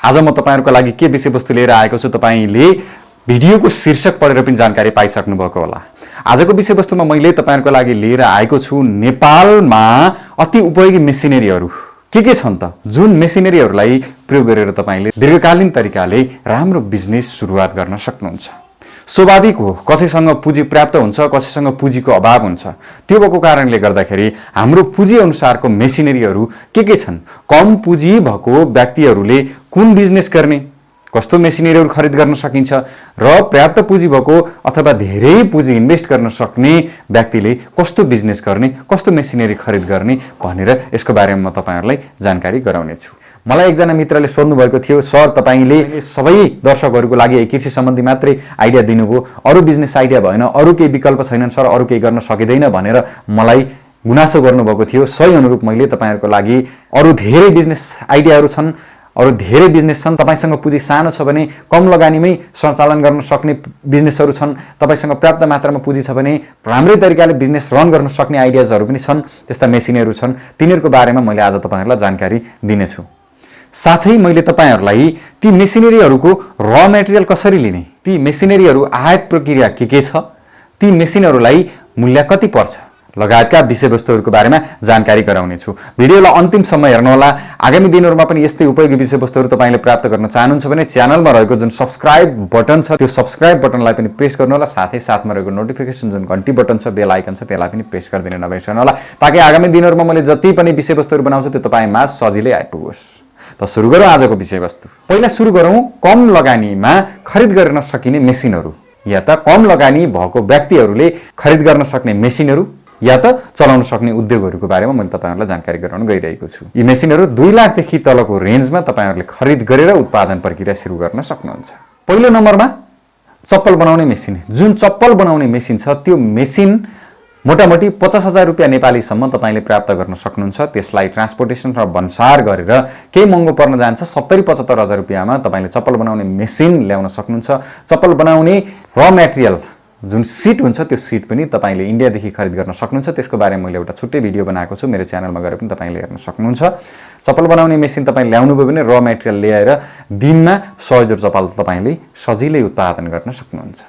आज म तपाईहरुको लागि के विषयवस्तु लिएर आएको छु तपाईले भिडियोको शीर्षक पढेर पनि जानकारी पाइसक्नु भएको होला। आजको विषयवस्तुमा मैले तपाईहरुको लागि लिएर आएको छु नेपालमा अति उपयोगी मेसिनरीहरु के छन् त, जुन मेसिनरीहरुलाई प्रयोग गरेर तपाईले दीर्घकालीन तरिकाले राम्रो बिजनेस सुरुवात गर्न सक्नुहुन्छ। स्वाभाविक हो, कसैसँग पुँजी पर्याप्त हुन्छ, कसैसँग पुँजीको अभाव हुन्छ। त्यो भएको कारणले गर्दाखेरि हाम्रो पुँजी अनुसारको मेसिनरीहरु के छन्, कम पुँजी भएको व्यक्तिहरुले कुन बिजनेस गर्ने, कस्तो मेसिनरीहरु खरिद गर्न सकिन्छ र पर्याप्त पुँजी भएको अथवा धेरै पुँजी इन्भेस्ट गर्न सक्ने व्यक्तिले कस्तो बिजनेस गर्ने, कस्तो मेसिनरी खरिद गर्ने भनेर यसको बारेमा म तपाईहरुलाई जानकारी गराउने छु। मलाई एकजना मित्रले सोध्नु भएको थियो, सर तपाईले सबै दर्शकहरुको लागि कृषि सम्बन्धी मात्रै आइडिया दिनुभयो, अरु बिजनेस आइडिया भएन, अरु केही विकल्प छैनन् सर, अरु केही गर्न सकिदैन भनेर मलाई गुनासो गर्नुभएको थियो। सही अनुरूप मैले तपाईहरुको लागि अरु धेरै बिजनेस आइडियाहरु छन्, अरु धेरै बिजनेस छन्। तपाईसँग पुँजी सानो छ भने कम लगानीमै सञ्चालन गर्न सक्ने बिजनेसहरु छन्, तपाईसँग पर्याप्त मात्रामा पुँजी छ भने राम्रै तरिकाले बिजनेस रन गर्न सक्ने आइडियाजहरु पनि छन्, त्यस्ता मेसिनहरु छन्। तिनीहरुको बारेमा मैले आज तपाईहरुलाई जानकारी दिनेछु। साथै मैले तपाईहरुलाई ती मेसिनरीहरुको र मटेरियल कसरी लिने, ती मेसिनरीहरु आयात प्रक्रिया के छ, ती मेसिनहरुलाई मूल्य कति पर्छ लगायतका विषयवस्तुहरुको बारेमा जानकारी गराउने छु। भिडियोलाई अन्तिमसम्म हेर्नुहोला। आगामी दिनहरुमा पनि यस्तै उपयोगी विषयवस्तुहरु तपाईले प्राप्त गर्न चाहनुहुन्छ भने च्यानलमा रहेको जुन सब्स्क्राइब बटन छ त्यो सब्स्क्राइब बटनलाई पनि प्रेस गर्नुहोला। साथै साथमा रहेको नोटिफिकेसन जुन घण्टी बटन छ, बेल आइकन छ, त्यसलाई पनि प्रेस गरिदिन नबिर्सनुहोला, ताकि आगामी दिनहरुमा मैले जति पनि विषयवस्तुहरु बनाउँछु त्यो तपाईमा सजिलै आइपुगोस्। त सुरु गरौँ आजको विषयवस्तु। पहिला सुरु गरौँ कम लगानीमा खरिद गर्न सकिने मेसिनहरु, या त कम लगानी भएको व्यक्तिहरुले खरिद गर्न सक्ने मेसिनहरु या त चलाउन सक्ने उद्योगहरुको बारेमा मैले तपाईहरुलाई जानकारी गराउन गइरहेको छु। यी मेसिनहरु 2 लाख देखि तलको रेन्जमा तपाईहरुले खरिद गरेर उत्पादन प्रक्रिया सुरु गर्न सक्नुहुन्छ। पहिलो नम्बरमा चप्पल बनाउने मेसिन। जुन चप्पल बनाउने मेसिन छ त्यो मेसिन मोटामोटी 50,000 रुपैयाँ नेपालीसम्म तपाईले प्राप्त गर्न सक्नुहुन्छ। त्यसलाई ट्रान्सपोर्टेसन र भन्सार गरेर केही महँगो पर्न जान्छ। 70-75,000 रुपैयाँमा तपाईले चप्पल बनाउने मेसिन ल्याउन सक्नुहुन्छ। चप्पल बनाउने र मटेरियल जुन सीट हुन्छ त्यो सीट पनि तपाईले इन्डियादेखि खरिद गर्न सक्नुहुन्छ। त्यसको बारेमा मैले एउटा छुट्टै भिडियो बनाएको छु, मेरो च्यानलमा गएर पनि तपाईले हेर्न सक्नुहुन्छ। चप्पल बनाउने मेसिन तपाईले ल्याउनु भयो भने र मटेरियल ल्याएर दिनमा 100 जोड चप्पल तपाईले सजिलै उत्पादन गर्न सक्नुहुन्छ।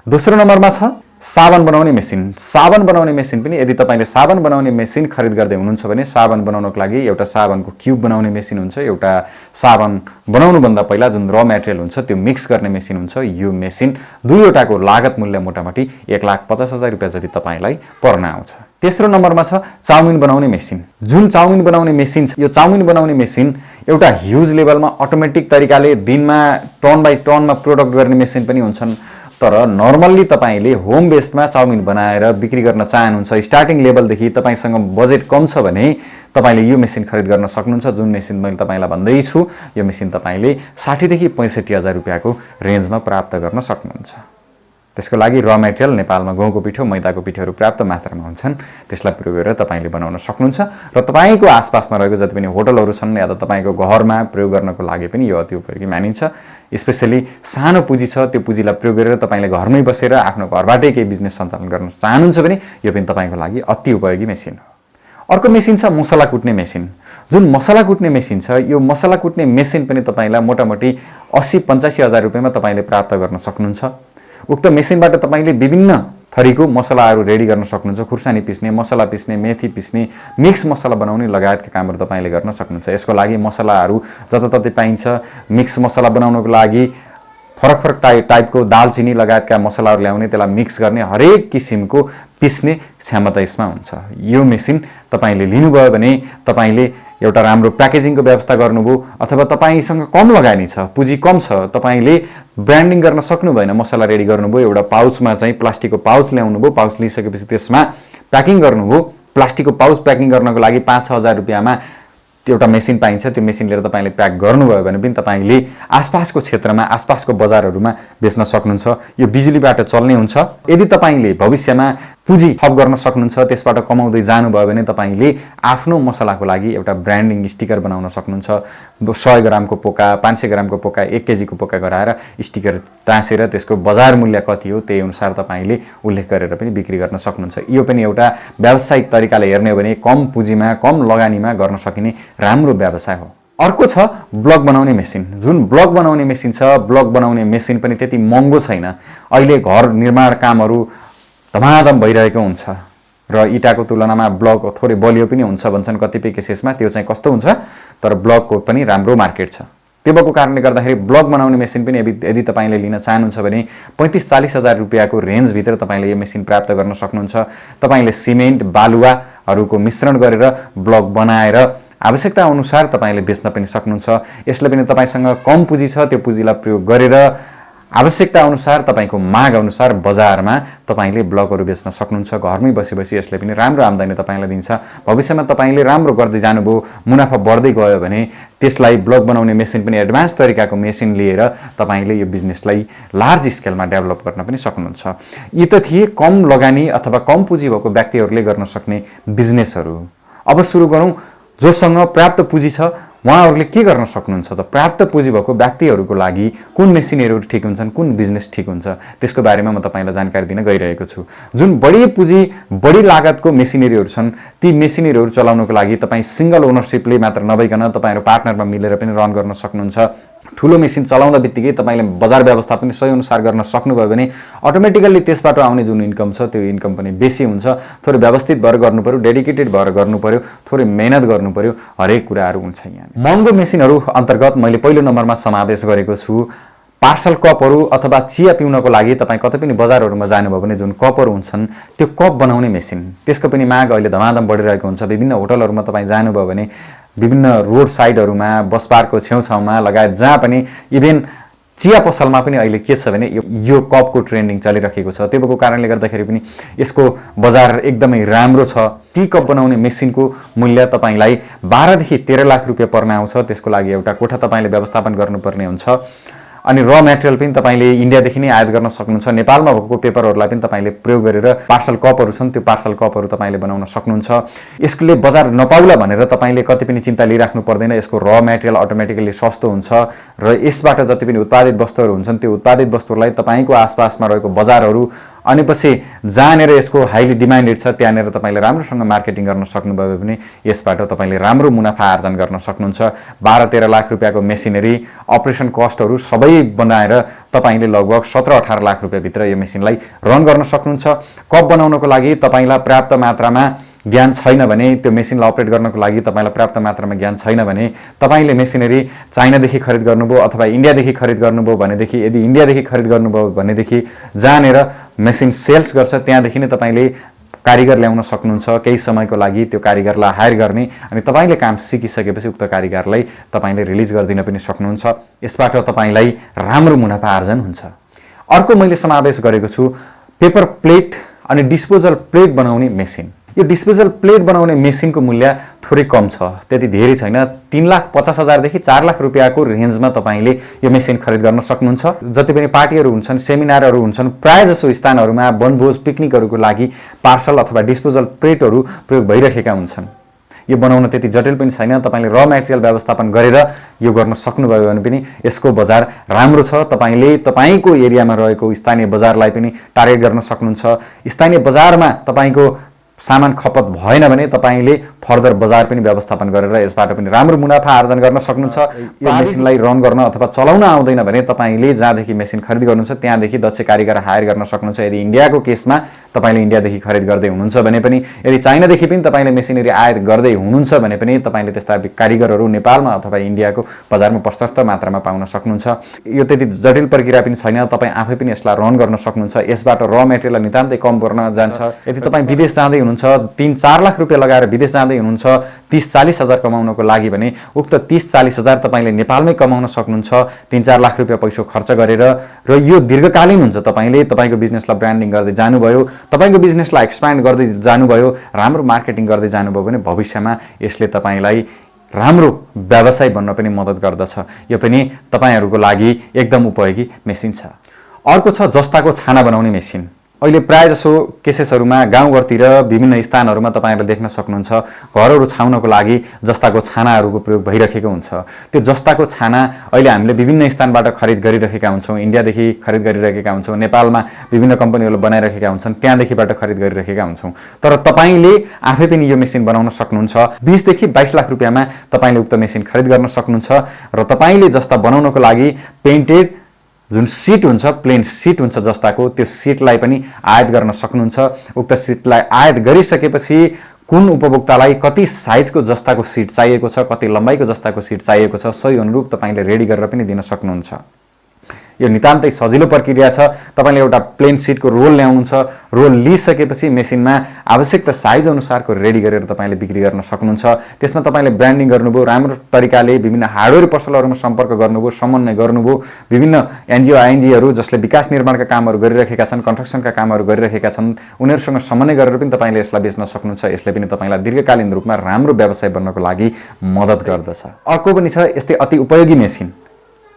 दोस्रो नम्बरमा छ साबन बनाउने मेसिन। साबन बनाउने मेसिन पनि यदि तपाईले साबन बनाउने मेसिन खरिद गर्दै हुनुहुन्छ भने साबन बनाउनको लागि एउटा साबनको क्युब बनाउने मेसिन हुन्छ, एउटा साबन बनाउनु भन्दा पहिला जुन र मटेरियल हुन्छ त्यो मिक्स गर्ने मेसिन हुन्छ। यो मेसिन दुईवटाको लागत मूल्य मोटामोटी 1,50,000 रुपैयाँ जति तपाईलाई पर्न आउँछ। तेस्रो नम्बरमा छ चाउमिन बनाउने मेसिन। जुन चाउमिन बनाउने मेसिन छ, यो चाउमिन बनाउने मेसिन एउटा ह्युज लेभलमा अटोमेटिक तरिकाले दिनमा टन बाइ टनमा प्रोडक्ट गर्ने मेसिन पनि हुन्छन्। तर नर्मल्ली तपाईले होम बेस्डमा चाउमिन बनाएर बिक्री गर्न चाहनुहुन्छ, स्टार्टिङ लेभलदेखि तपाईसँग बजेट कम छ भने तपाईले यो मेसिन खरिद गर्न सक्नुहुन्छ। जुन मेसिन मैले तपाईलाई भन्दै छु यो मेसिन तपाईले 60 देखि 65,000 रुपैयाँको रेन्जमा प्राप्त गर्न सक्नुहुन्छ। त्यसको लागि र मटेरियल नेपालमा गहुँको पिठो, मैदाको पिठोहरु पर्याप्त मात्रामा हुन्छन्, त्यसलाई प्रयोग गरेर तपाईले बनाउन सक्नुहुन्छ। र तपाईको आसपासमा रहेको जति पनि होटलहरु छन् या त तपाईको घरमा प्रयोग गर्नको लागि पनि यो अति उपयोगी मानिन्छ। स्पेशली सानो पुँजी छ, त्यो पुँजीलाई प्रयोग गरेर तपाईले घरमै बसेर आफ्नो घरबाटै केही बिजनेस सञ्चालन गर्न चाहनुहुन्छ भने यो पनि तपाईको लागि अति उपयोगी मेसिन हो। अर्को मेसिन छ मसला कुट्ने मेसिन। जुन मसला कुट्ने मेसिन छ, यो मसला कुट्ने मेसिन पनि तपाईलाई मोटामोटी 80-85,000 रुपैयाँमा तपाईले प्राप्त गर्न सक्नुहुन्छ। उक्त मेसिनबाट तपाईले विभिन्न थरीको मसलाहरू रेडी गर्न सक्नुहुन्छ। खुर्सानी पिस्ने, मसला पिस्ने, मेथी पिस्ने, मिक्स मसला बनाउने लगायतका कामहरू तपाईले गर्न सक्नुहुन्छ। यसको लागि मसलाहरू जताततै पाइन्छ। मिक्स मसला बनाउनको लागि फरक फरक टाइपको दालचिनी लगायतका मसलाहरू ल्याउने, त्यसलाई मिक्स गर्ने, हरेक किसिमको पिस्ने क्षमता यसमा हुन्छ। यो मेसिन तपाईले लिनुभयो भने तपाईले एउटा राम्रो प्याकेजिङको व्यवस्था गर्नुभयो अथवा तपाईसँग कम लगानी छ, पुँजी कम छ, तपाईले ब्रान्डिङ गर्न सक्नु भएन, मसला रेडी गर्नुभयो, एउटा पाउचमा चाहिँ प्लास्टिकको पाउच ल्याउनु भयो, पाउच लिइसकेपछि त्यसमा प्याकिङ गर्नुभयो। प्लास्टिकको पाउच प्याकिङ गर्नको लागि 5-6 हजार रुपैयाँमा एउटा मेसिन पाइन्छ। त्यो मेसिन लिएर तपाईले प्याक गर्नुभयो भने पनि तपाईले आसपासको क्षेत्रमा, आसपासको बजारहरुमा बेच्न सक्नुहुन्छ। यो बिजुलीबाट चल्ने हुन्छ। यदि तपाईले भविष्यमा पुँजी थप गर्न सक्नुहुन्छ, त्यसबाट कमाउँदै जानुभयो भने तपाईले आफ्नो मसलाको लागि एउटा ब्रान्डिङ स्टिकर बनाउन सक्नुहुन्छ। 100 ग्रामको पोका, 500 ग्रामको पोका, 1 केजीको पोका गराएर स्टिकर टाँसेर त्यसको बजार मूल्य कति हो त्यही अनुसार तपाईले उल्लेख गरेर पनि बिक्री गर्न सक्नुहुन्छ। यो पनि एउटा व्यावसायिक तरिकाले हेर्ने हो भने कम पुँजीमा, कम लगानीमा गर्न सकिने राम्रो व्यवसाय हो। अर्को छ ब्लग बनाउने मेसिन। जुन ब्लग बनाउने मेसिन छ, ब्लग बनाउने मेसिन पनि त्यति महँगो छैन। अहिले घर निर्माण कामहरू धमाधम भइरहेको हुन्छ र इटाको तुलनामा ब्लक थोरै बलियो पनि हुन्छ भन्छन् कतिपय केसेसमा। त्यो चाहिँ कस्तो हुन्छ, तर ब्लकको पनि राम्रो मार्केट छ। त्यो भएको कारणले गर्दाखेरि ब्लक बनाउने मेसिन पनि यदि तपाईँले लिन चाहनुहुन्छ भने 35-40 हजार रुपियाँको रेन्जभित्र तपाईँले यो मेसिन प्राप्त गर्न सक्नुहुन्छ। तपाईँले सिमेन्ट बालुवाहरूको मिश्रण गरेर ब्लक बनाएर आवश्यकता अनुसार तपाईँले बेच्न पनि सक्नुहुन्छ। यसले पनि तपाईँसँग कम पुँजी छ, त्यो पुँजीलाई प्रयोग गरेर आवश्यकता अनुसार तपाईँको माग अनुसार बजारमा तपाईँले ब्लकहरू बेच्न सक्नुहुन्छ। घरमै बसी यसले पनि राम्रो आम्दानी तपाईँलाई दिन्छ। भविष्यमा तपाईँले राम्रो गर्दै जानुभयो, मुनाफा बढ्दै गयो भने त्यसलाई ब्लक बनाउने मेसिन पनि एडभान्स तरिकाको मेसिन लिएर तपाईँले यो बिजनेसलाई लार्ज स्केलमा डेभलप गर्न पनि सक्नुहुन्छ। यी त थिए कम लगानी अथवा कम पुँजी भएको व्यक्तिहरूले गर्न सक्ने बिजनेसहरू। अब सुरु गरौँ, जोसँग प्राप्त पुँजी छ उहाँहरूले के गर्न सक्नुहुन्छ त? प्राप्त पुँजी भएको व्यक्तिहरूको लागि कुन मेसिनहरू ठिक हुन्छन्, कुन बिजनेस ठिक हुन्छ, त्यसको बारेमा म तपाईँलाई जानकारी दिन गइरहेको छु। जुन बढी पुँजी बढी लागतको मेसिनरीहरू छन्, ती मेसिनरीहरू चलाउनको लागि तपाईँ सिंगल ओनरसिपले मात्र नभइकन तपाईँहरू पार्टनरमा मिलेर पनि रन गर्न सक्नुहुन्छ। ठुलो मेसिन चलाउँदा बित्तिकै तपाईँले बजार व्यवस्थापन सही अनुसार गर्न सक्नुभयो भने अटोमेटिकल्ली त्यसबाट आउने जुन इन्कम छ त्यो इन्कम पनि बेसी हुन्छ। थोरै व्यवस्थित भएर गर्नु पर्यो, डेडिकेटेड भएर गर्नु पर्यो, थोरै मेहनत गर्नु पर्यो, हरेक कुराहरू हुन्छ यहाँ। महँगो मेसिनहरू अन्तर्गत मैले पहिलो नम्बरमा समावेश गरेको छु पार्सल कपहरू अथवा चिया पिउनको लागि तपाईँ कतै पनि बजारहरूमा जानुभयो भने जुन कपहरू हुन्छन् त्यो कप बनाउने मेसिन, त्यसको पनि माग अहिले धमाधम बढिरहेको हुन्छ। विभिन्न होटलहरूमा तपाईँ जानुभयो भने विभिन्न रोड साइडहरूमा, बस पार्कको छेउछाउमा लगायत जहाँ पनि इभेन चिया पसलमा पनि अहिले के छ भने यो कपको ट्रेन्डिङ चलिरहेको छ। त्यो भएको कारणले गर्दाखेरि पनि यसको बजार एकदमै राम्रो छ। टी कप बनाउने मेसिनको मूल्य तपाईँलाई 12 देखि 13 लाख रुपियाँ पर्न आउँछ। त्यसको लागि एउटा कोठा तपाईँले व्यवस्थापन गर्नुपर्ने हुन्छ अनि र मेटेरियल पनि तपाईँले इन्डियादेखि नै आयात गर्न सक्नुहुन्छ। नेपालमा भएको पेपरहरूलाई पनि तपाईँले प्रयोग गरेर पार्सल कपहरू छन् त्यो पार्सल कपहरू तपाईँले बनाउन सक्नुहुन्छ। यसले बजार नपाउला भनेर तपाईँले कति पनि चिन्ता लिइराख्नु पर्दैन। यसको र मेटेरियल अटोमेटिकली सस्तो हुन्छ र यसबाट जति पनि उत्पादित वस्तुहरू हुन्छन् त्यो उत्पादित वस्तुहरूलाई तपाईँको आसपासमा रहेको बजारहरू अनि पछि जहाँनिर यसको हाइली डिमान्डेड छ त्यहाँनिर तपाईँले राम्रोसँग मार्केटिङ गर्न सक्नुभयो भने यसबाट तपाईँले राम्रो मुनाफा आर्जन गर्न सक्नुहुन्छ। 12-13 लाख रुपियाँको मेसिनरी, अपरेसन कस्टहरू सबै बनाएर तपाईँले लगभग 17-18 लाख रुपियाँभित्र यो मेसिनलाई रन गर्न सक्नुहुन्छ। कप बनाउनको लागि तपाईँलाई पर्याप्त मात्रामा ज्ञान छैन भने, त्यो मेसिनलाई अपरेट गर्नको लागि तपाईँलाई पर्याप्त मात्रामा ज्ञान छैन भने तपाईँले मेसिनरी चाइनादेखि खरिद गर्नुभयो अथवा इन्डियादेखि खरिद गर्नुभयो भनेदेखि, यदि इन्डियादेखि खरिद गर्नुभयो भनेदेखि जहाँनिर मेसिन सेल्स गर्छ त्यहाँदेखि नै तपाईँले कारिगर ल्याउन सक्नुहुन्छ। केही समयको लागि त्यो कारिगरलाई हायर गर्ने अनि तपाईँले काम सिकिसकेपछि उक्त कारिगरलाई तपाईँले रिलिज गरिदिन पनि सक्नुहुन्छ। यसबाट तपाईँलाई राम्रो मुनाफा आर्जन हुन्छ। अर्को मैले समावेश गरेको छु पेपर प्लेट अनि डिस्पोजल प्लेट बनाउने मेसिन। यो डिस्पोजल प्लेट बनाउने मेसिनको मूल्य थोरै कम छ, त्यति धेरै छैन। 3,50,000 देखि 4 लाख रुपियाँको रेन्जमा तपाईँले यो मेसिन खरिद गर्न सक्नुहुन्छ। जति पनि पार्टीहरू हुन्छन्, सेमिनारहरू हुन्छन्, प्राय जसो स्थानहरूमा वनभोज पिकनिकहरूको लागि पार्सल अथवा डिस्पोजल प्लेटहरू प्रयोग भइरहेका हुन्छन्। यो बनाउन त्यति जटिल पनि छैन। तपाईँले र मेटेरियल व्यवस्थापन गरेर यो गर्न सक्नुभयो भने पनि यसको बजार राम्रो छ। तपाईँले तपाईँको एरियामा रहेको स्थानीय बजारलाई पनि टार्गेट गर्न सक्नुहुन्छ। स्थानीय बजारमा तपाईँको सामान खपत भएन भने तपाईँले फर्दर बजार पनि व्यवस्थापन गरेर यसबाट पनि राम्रो मुनाफा आर्जन गर्न सक्नुहुन्छ। यो मेसिनलाई रन गर्न अथवा चलाउन आउँदैन भने तपाईँले जहाँदेखि मेसिन खरिद गर्नुहुन्छ त्यहाँदेखि दक्ष कारिगर हायर गर्न सक्नुहुन्छ। यदि इन्डियाको केसमा तपाईँले इन्डियादेखि खरिद गर्दै हुनुहुन्छ भने पनि, यदि चाइनादेखि पनि तपाईँले मेसिनरी आयात गर्दै हुनुहुन्छ भने पनि तपाईँले त्यस्ता कारिगरहरू नेपालमा अथवा इन्डियाको बजारमा प्रशस्त मात्रामा पाउन सक्नुहुन्छ। यो त्यति जटिल प्रक्रिया पनि छैन। तपाईँ आफै पनि यसलाई रन गर्न सक्नुहुन्छ। यसबाट र मेटेरियल नितान्तै कम पर्न जान्छ। यदि तपाईँ विदेश जाँदै हुनुहुन्छ, 3-4 लाख रुपियाँ लगाएर विदेश जाँदै हुनुहुन्छ 30-40 हजार कमाउनको लागि भने उक्त 30-40 हजार तपाईँले नेपालमै कमाउन सक्नुहुन्छ 3-4 लाख रुपियाँ पैसा खर्च गरेर। र यो दीर्घकालीन हुन्छ। तपाईँले तपाईँको बिजनेसलाई ब्रान्डिङ गर्दै जानुभयो, तपाईँको बिजनेसलाई एक्सप्यान्ड गर्दै जानुभयो, राम्रो मार्केटिङ गर्दै जानुभयो भने भविष्यमा यसले तपाईँलाई राम्रो व्यवसाय बन्न पनि मद्दत गर्दछ। यो पनि तपाईँहरूको लागि एकदम उपयोगी मेसिन छ। अर्को छ जस्ताको छाना बनाउने मेसिन। अहिले प्रायःजसो केसेसहरूमा गाउँघरतिर विभिन्न स्थानहरूमा तपाईँहरूले देख्न सक्नुहुन्छ घरहरू छाउनको लागि जस्ताको छानाहरूको प्रयोग भइरहेको हुन्छ। त्यो जस्ताको छाना अहिले हामीले विभिन्न स्थानबाट खरिद गरिरहेका हुन्छौँ, इन्डियादेखि खरिद गरिरहेका हुन्छौँ, नेपालमा विभिन्न कम्पनीहरूले बनाइरहेका हुन्छन्, त्यहाँदेखिबाट खरिद गरिरहेका हुन्छौँ। तर तपाईँले आफै पनि यो मेसिन बनाउन सक्नुहुन्छ। 20 देखि 22 लाख रुपियाँमा तपाईँले उक्त मेसिन खरिद गर्न सक्नुहुन्छ र तपाईँले जस्ता बनाउनको लागि पेन्टेड जुन सिट हुन्छ, प्लेन सिट हुन्छ जस्ताको, त्यो सिटलाई पनि आयात गर्न सक्नुहुन्छ। उक्त सिटलाई आयात गरिसकेपछि कुन उपभोक्तालाई कति साइजको जस्ताको सिट चाहिएको छ, कति लम्बाइको जस्ताको सिट चाहिएको छ, सोही अनुरूप तपाईँले रेडी गरेर पनि दिन सक्नुहुन्छ। यो नितान्तै सजिलो प्रक्रिया छ। तपाईँले एउटा प्लेन सिटको रोल ल्याउनुहुन्छ, रोल लिइसकेपछि मेसिनमा आवश्यकता साइज अनुसारको रेडी गरेर तपाईँले बिक्री गर्न सक्नुहुन्छ। त्यसमा तपाईँले ब्रान्डिङ गर्नुभयो, राम्रो तरिकाले विभिन्न हार्डवेयर पसलहरूमा सम्पर्क गर्नुभयो, समन्वय गर्नुभयो, विभिन्न एनजिओ आइएनजीहरू जसले विकास निर्माणका कामहरू गरिरहेका छन्, कन्स्ट्रक्सनका कामहरू गरिरहेका छन्, उनीहरूसँग समन्वय गरेर पनि तपाईँले यसलाई बेच्न सक्नुहुन्छ। यसले पनि तपाईँलाई दीर्घकालीन रूपमा राम्रो व्यवसाय बन्नको लागि मद्दत गर्दछ। अर्को पनि छ यस्तै अति उपयोगी मेसिन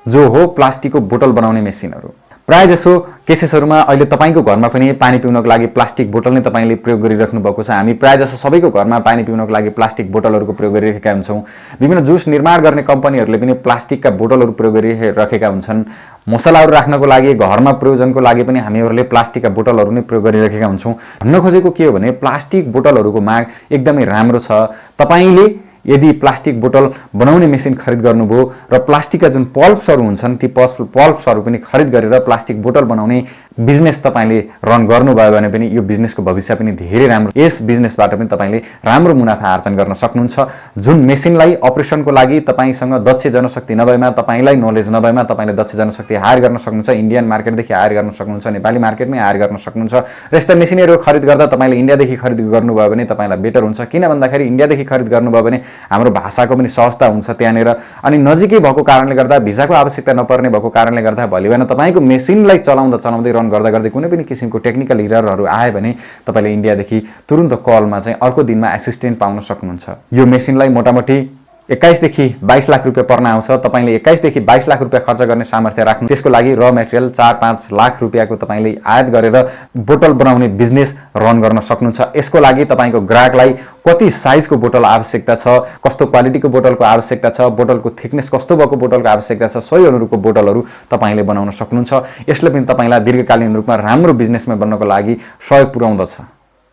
जो हो प्लास्टिकको बोतल बनाउने मेसिनहरू। प्रायःजसो केसेसहरूमा अहिले तपाईँको घरमा पनि पानी पिउनको लागि प्लास्टिक बोतल नै तपाईँले प्रयोग गरिराख्नु भएको छ। हामी प्रायःजसो सबैको घरमा पानी पिउनको लागि प्लास्टिक बोतलहरूको प्रयोग गरिरहेका हुन्छौँ। विभिन्न जुस निर्माण गर्ने कम्पनीहरूले पनि प्लास्टिकका बोतलहरू प्रयोग गरिरहेका हुन्छन्। मसलाहरू राख्नको लागि, घरमा प्रयोजनको लागि पनि हामीहरूले प्लास्टिकका बोतलहरू नै प्रयोग गरिरहेका हुन्छौँ। भन्न खोजेको के हो भने प्लास्टिक बोतलहरूको माग एकदमै राम्रो छ। तपाईँले यदि प्लास्टिक बोतल बनाउने मेसिन खरिद गर्नुभयो र प्लास्टिकका जुन पल्प्सहरू हुन्छन् ती पल्प्सहरू पनि खरिद गरेर प्लास्टिक बोतल बनाउने बिजनेस तपाईँले रन गर्नुभयो भने पनि यो बिजनेसको भविष्य पनि धेरै राम्रो। यस बिजनेसबाट पनि तपाईँले राम्रो मुनाफा आर्जन गर्न सक्नुहुन्छ। जुन मेसिनलाई अपरेसनको लागि तपाईँसँग दक्ष जनशक्ति नभएमा, तपाईँलाई नलेज नभएमा तपाईँले दक्ष जनशक्ति हायर गर्न सक्नुहुन्छ। इन्डियन मार्केटदेखि हायर गर्न सक्नुहुन्छ, नेपाली मार्केटमै हायर गर्न सक्नुहुन्छ। र यस्ता मेसिनहरू खरिद गर्दा तपाईँले इन्डियादेखि खरिद गर्नुभयो भने तपाईँलाई बेटर हुन्छ। किन भन्दाखेरि इन्डियादेखि खरिद गर्नुभयो भने हाम्रो भाषाको पनि सहजता हुन्छ त्यहाँनिर, अनि नजिकै भएको कारणले गर्दा, भिजाको आवश्यकता नपर्ने भएको कारणले गर्दा भोलि बिहान तपाईँको मेसिनलाई चलाउँदै गर्दा गर्दै कुनै पनि किसिमको टेक्निकल इररहरू आयो भने तपाईँले इन्डियादेखि तुरुन्त कलमा चाहिँ अर्को दिनमा एसिस्टेन्ट पाउन सक्नुहुन्छ। यो मेसिनलाई मोटामोटी 21 देखि 22 लाख रुपियाँ पर्न आउँछ। तपाईँले 21 देखि 22 लाख रुपियाँ खर्च गर्ने सामर्थ्य राख्नु। त्यसको लागि र मेटेरियल 4-5 लाख रुपियाँको तपाईँले आयात गरेर बोतल बनाउने बिजनेस रन गर्न सक्नुहुन्छ। यसको लागि तपाईँको ग्राहकलाई कति साइजको बोतल आवश्यकता छ, कस्तो क्वालिटीको बोतलको आवश्यकता छ, बोतलको थिकनेस कस्तो भएको बोतलको आवश्यकता छ, सोही अनुरूपको बोतलहरू तपाईँले बनाउन सक्नुहुन्छ। यसले पनि तपाईँलाई दीर्घकालीन रूपमा राम्रो बिजनेसमा बन्नको लागि सहयोग पुर्याउँदछ।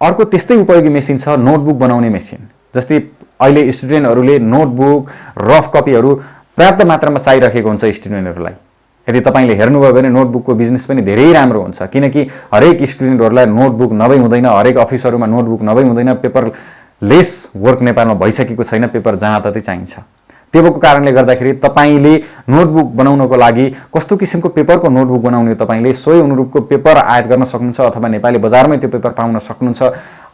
अर्को त्यस्तै उपयोगी मेसिन छ नोटबुक बनाउने मेसिन। जस्तै अहिले स्टुडेन्टहरूले नोटबुक, रफ कपीहरू पर्याप्त मात्रामा चाहिरहेको हुन्छ स्टुडेन्टहरूलाई। यदि तपाईँले हेर्नुभयो भने नोटबुकको बिजनेस पनि धेरै राम्रो हुन्छ, किनकि हरेक स्टुडेन्टहरूलाई नोटबुक नभई हुँदैन, हरेक अफिसहरूमा नोटबुक नभई हुँदैन। पेपरलेस वर्क नेपालमा भइसकेको छैन, पेपर जहाँततै चाहिन्छ। त्यो भएको कारणले गर्दाखेरि तपाईँले नोटबुक बनाउनको लागि कस्तो किसिमको पेपरको नोटबुक बनाउने तपाईँले सोही अनुरूपको पेपर आयात गर्न सक्नुहुन्छ, अथवा नेपाली बजारमै त्यो पेपर पाउन सक्नुहुन्छ।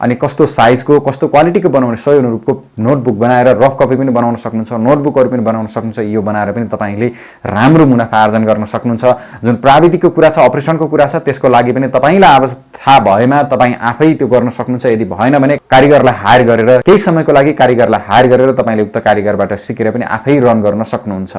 अनि कस्तो साइजको, कस्तो क्वालिटीको बनाउने सोही अनुरूपको नोटबुक बनाएर रफ कपी पनि बनाउन सक्नुहुन्छ, नोटबुकहरू पनि बनाउन सक्नुहुन्छ। यो बनाएर पनि तपाईँले राम्रो मुनाफा आर्जन गर्न सक्नुहुन्छ। जुन प्राविधिकको कुरा छ, अपरेसनको कुरा छ, त्यसको लागि पनि तपाईँलाई थाहा भएमा तपाईँ आफै त्यो गर्न सक्नुहुन्छ। यदि भएन भने कारिगरलाई हायर गरेर, केही समयको लागि कारिगरलाई हायर गरेर तपाईँले उक्त कारिगरबाट सिकेर पनि आफै रन गर्न सक्नुहुन्छ।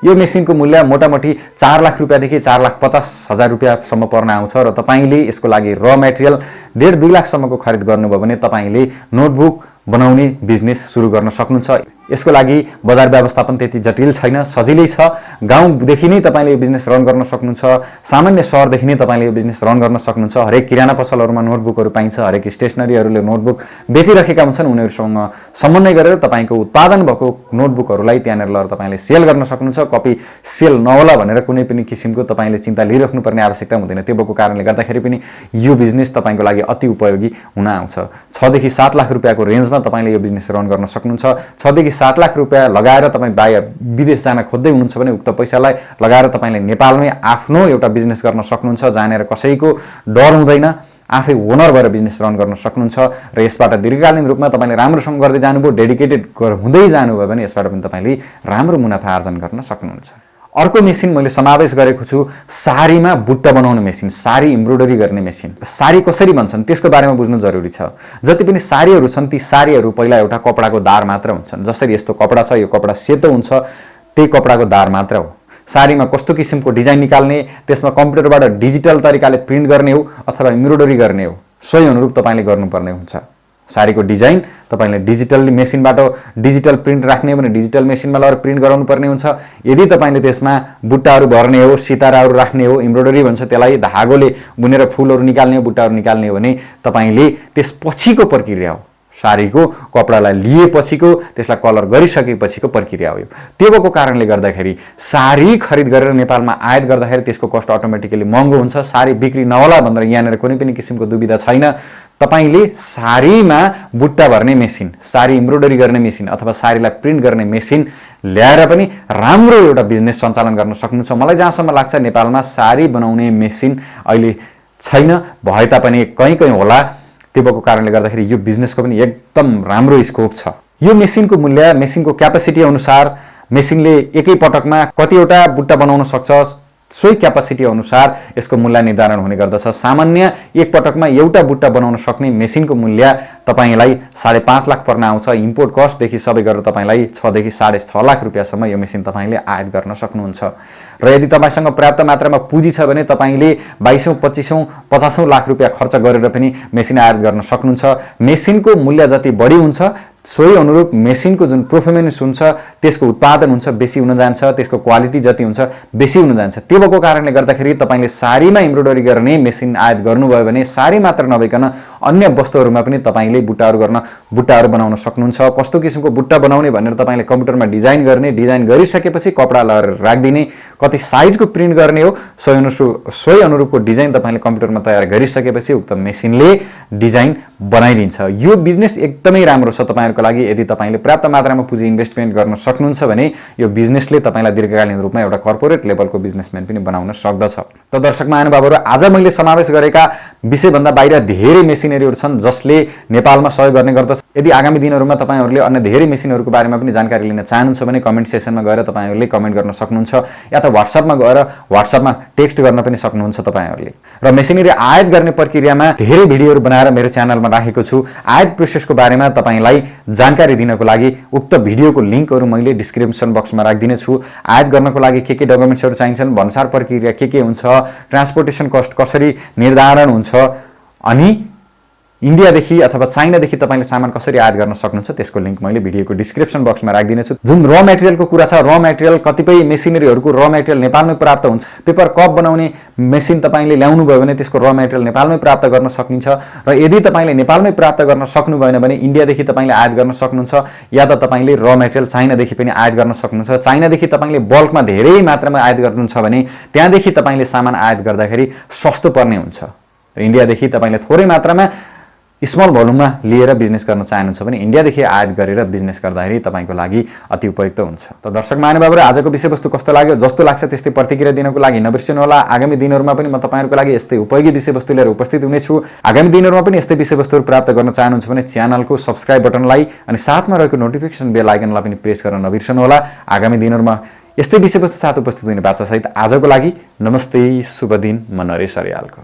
यो मेसिनको मूल्य मोटामोटी 4 लाख रुपियाँदेखि 4,50,000 रुपियाँसम्म पर्न आउँछ र तपाईँले यसको लागि र मेटेरियल 1.5-2 लाखसम्मको खरिद गर्नुभयो भने तपाईँले नोटबुक बनाउने बिजनेस सुरु गर्न सक्नुहुन्छ। यसको लागि बजार व्यवस्थापन त्यति जटिल छैन, सजिलै छ। गाउँदेखि नै तपाईँले यो बिजनेस रन गर्न सक्नुहुन्छ, सामान्य सहरदेखि नै तपाईँले यो बिजनेस रन गर्न सक्नुहुन्छ। हरेक किराना पसलहरूमा नोटबुकहरू पाइन्छ, हरेक स्टेसनरीहरूले नोटबुक बेचिरहेका हुन्छन्। उनीहरूसँग समन्वय गरेर तपाईँको उत्पादन भएको नोटबुकहरूलाई त्यहाँनिर लगेर तपाईँले सेल गर्न सक्नुहुन्छ। कपी सेल नहोला भनेर कुनै पनि किसिमको तपाईँले चिन्ता लिइराख्नुपर्ने आवश्यकता हुँदैन। त्यो भएको कारणले गर्दाखेरि पनि यो बिजनेस तपाईँको लागि अति उपयोगी हुन आउँछ। 6 देखि 7 लाख रुपियाँको रेन्जमा तपाईँले यो बिजनेस रन गर्न सक्नुहुन्छ। 6 देखि 7 लाख रुपियाँ लगाएर तपाईँ विदेश जान खोज्दै हुनुहुन्छ भने उक्त पैसालाई लगाएर तपाईँले नेपालमै आफ्नो एउटा बिजनेस गर्न सक्नुहुन्छ, जहाँनिर कसैको डर हुँदैन, आफै ओनर भएर बिजनेस रन गर्न सक्नुहुन्छ। र यसबाट दीर्घकालीन रूपमा तपाईँले राम्रोसँग गर्दै जानुभयो, डेडिकेटेड हुँदै जानुभयो भने यसबाट पनि तपाईँले राम्रो मुनाफा आर्जन गर्न सक्नुहुन्छ। अर्को मेसिन मैले समावेश गरेको छु सारीमा बुट्टा बनाउने मेसिन, सारी एम्ब्रोइडरी गर्ने मेसिन। सारी कसरी बन्छन् त्यसको बारेमा बुझ्नु जरुरी छ। जति पनि सारीहरू छन् ती सारीहरू पहिला एउटा कपडाको दार मात्र हुन्छन्। जसरी यस्तो कपडा छ, यो कपडा सेतो हुन्छ, त्यही कपडाको दार मात्र हो। साडीमा कस्तो किसिमको डिजाइन निकाल्ने, त्यसमा कम्प्युटरबाट डिजिटल तरिकाले प्रिन्ट गर्ने हो अथवा एम्ब्रोइडरी गर्ने हो, सोही अनुरूप तपाईँले गर्नुपर्ने हुन्छ। साडीको डिजाइन तपाईँले डिजिटल्ली मेसिनबाट डिजिटल प्रिन्ट राख्ने हो भने डिजिटल मेसिनमा लगेर प्रिन्ट गराउनु पर्ने हुन्छ। यदि तपाईँले त्यसमा बुट्टाहरू भर्ने हो, सिताराहरू राख्ने हो, एम्ब्रोइडरी भन्छ त्यसलाई, धागोले बुनेर फुलहरू निकाल्ने हो, बुट्टाहरू निकाल्ने हो भने तपाईँले त्यसपछिको प्रक्रिया हो। साडीको कपडालाई लिएपछिको, त्यसलाई कलर गरिसकेपछिको प्रक्रिया हो। त्यो भएको कारणले गर्दाखेरि साडी खरिद गरेर नेपालमा आयात गर्दाखेरि त्यसको कस्ट अटोमेटिकली महँगो हुन्छ। साडी बिक्री नहोला भनेर यहाँनिर कुनै पनि किसिमको दुविधा छैन। तपाईले साडीमा बुट्टा भर्ने मेसिन, साडी एम्ब्रोइडरी गर्ने मेसिन अथवा साडीलाई प्रिन्ट गर्ने मेसिन ल्याएर पनि राम्रो एउटा बिजनेस सञ्चालन गर्न सक्नुहुन्छ। मलाई जहाँसम्म लाग्छ नेपालमा साडी बनाउने मेसिन अहिले छैन, भए तापनि कहीँ होला। त्यो भएको कारणले गर्दाखेरि यो बिजनेसको पनि एकदम राम्रो स्कोप छ। यो मेसिनको मूल्य मेसिनको क्यापासिटी अनुसार, मेसिनले एकै पटकमा कतिवटा बुट्टा बनाउन सक्छ सोही क्यापासिटी अनुसार यसको मूल्य निर्धारण हुने गर्दछ। सामान्य एक पटकमा एउटा बुट्टा बनाउन सक्ने मेसिनको मूल्य तपाईलाई 5.5 लाख पर्न आउँछ। इम्पोर्ट कस्टदेखि सबै गरेर तपाईलाई 6 देखि 6.5 लाख रुपियाँसम्म यो मेसिन तपाईले आयात गर्न सक्नुहुन्छ। र यदि तपाईसँग पर्याप्त मात्रामा पुँजी छ भने तपाईले 22औं, 25औं, 50औं लाख रुपियाँ खर्च गरेर पनि मेसिन आयात गर्न सक्नुहुन्छ। मेसिनको मूल्य जति बढी हुन्छ सोही अनुरूप मेसिनको जुन परफर्मेन्स हुन्छ, त्यसको उत्पादन हुन्छ बेसी हुन जान्छ, त्यसको क्वालिटी जति हुन्छ बेसी हुन जान्छ। त्यो भएको कारणले गर्दाखेरि तपाईले साडीमा एम्ब्रोइडरी गर्ने मेसिन आयात गर्नुभयो भने साडी मात्र नभइकन अन्य वस्तुहरुमा पनि तपाईले बुट्टाहरू बनाउन सक्नुहुन्छ। कस्तो किसिमको बुट्टा बनाउने भनेर तपाईले कम्प्युटरमा डिजाइन गर्ने, डिजाइन गरिसकेपछि कपडा लगाएर राख्दिने, कति साइजको प्रिन्ट गर्ने हो सोही अनुरूपको डिजाइन तपाईले कम्प्युटरमा तयार गरिसकेपछि उक्त मेसिनले डिजाइन बनाइदिन्छ। यो बिजनेस एकदमै राम्रो छ तपाईहरुको लागि। यदि तपाईले पर्याप्त मात्रामा पुँजी इन्भेस्टमेन्ट गर्न सक्नुहुन्छ भने यो बिजनेसले तपाईलाई दीर्घकालीन रूपमा एउटा कर्पोरेट लेभलको बिजनेसम्यान पनि बनाउन सक्दछ। त दर्शक महानुभावहरु, आज मैले समावेश गरेका विषयभन्दा बाहिर धेरै मेसिनरीहरु छन् जसले नेपालमा सहयोग गर्ने गर्दछ। यदि आगामी दिनहरुमा तपाईहरुले अन्य धेरै मेसिनहरुको बारेमा पनि जानकारी लिन चाहनुहुन्छ भने कमेन्ट सेक्सनमा गएर तपाईहरुले कमेन्ट गर्न सक्नुहुन्छ या त व्हाट्सएपमा गएर व्हाट्सएपमा टेक्स्ट गर्न पनि सक्नुहुन्छ तपाईहरुले। र मेसिनरी आयात गर्ने प्रक्रियामा धेरै भिडियोहरु बनाएर मेरो च्यानलमा राखेको छु। आयात प्रोसेसको बारेमा तपाईलाई जानकारी दिनको लागि उक्त भिडियोको लिंकहरु मैले डिस्क्रिप्सन बक्समा राखिदिने छु। आयात गर्नको लागि के डकुमेन्ट्सहरु चाहिन्छन्, भन्सार प्रक्रिया के हुन्छ, ट्रान्सपोर्टेसन कस्ट कसरी निर्धारण हुन्छ, अनि इन्डियादेखि अथवा चाइनादेखि तपाईले सामान कसरी आयात गर्न सक्नुहुन्छ त्यसको लिंक मैले भिडियोको डिस्क्रिप्सन बक्समा राखिदिने छु। जुन र मटेरियलको कुरा छ, र मटेरियल कतिपय मेसिनरीहरुको र मटेरियल नेपालमै प्राप्त हुन्छ। पेपर कप बनाउने मेसिन तपाईले ल्याउनु भयो भने त्यसको र मटेरियल नेपालमै प्राप्त गर्न सकिन्छ। र यदि तपाईले नेपालमै प्राप्त गर्न सक्नु भएन भने इन्डियादेखि तपाईले आयात गर्न सक्नुहुन्छ या त तपाईले र मटेरियल चाइनादेखि पनि आयात गर्न सक्नुहुन्छ। चाइनादेखि तपाईले बल्कमा धेरै मात्रामा आयात गर्नुहुन्छ भने त्यहाँदेखि तपाईले सामान आयात गर्दाखेरि सस्तो पर्ने हुन्छ। र इन्डियादेखि तपाईले थोरै मात्रामा स्मल भोल्युममा लिएर बिजनेस गर्न चाहनुहुन्छ भने इन्डियादेखि आयात गरेर बिजनेस गर्दाखेरि तपाईको लागि अति उपयुक्त हुन्छ। त दर्शक महानुभावहरु, आजको विषयवस्तु कस्तो लाग्यो? जस्तो लाग्छ त्यस्तै प्रतिक्रिया दिनको लागि नबिर्सनु होला। आगामी दिनहरुमा पनि म तपाईहरुको लागि यस्तै उपयोगी विषयवस्तु लिएर उपस्थित हुनेछु। आगामी दिनहरुमा पनि यस्तै विषयवस्तुहरु प्राप्त गर्न चाहनुहुन्छ भने च्यानलको सब्स्क्राइब बटनलाई अनि साथमा रहेको नोटिफिकेसन बेल आइकनलाई पनि प्रेस गर्न नबिर्सनु होला। आगामी दिनहरुमा यस्तै विषयवस्तु साथ उपस्थित हुने बाचासहित आजको लागि नमस्ते, शुभ दिन। म नरेश अर्यालको।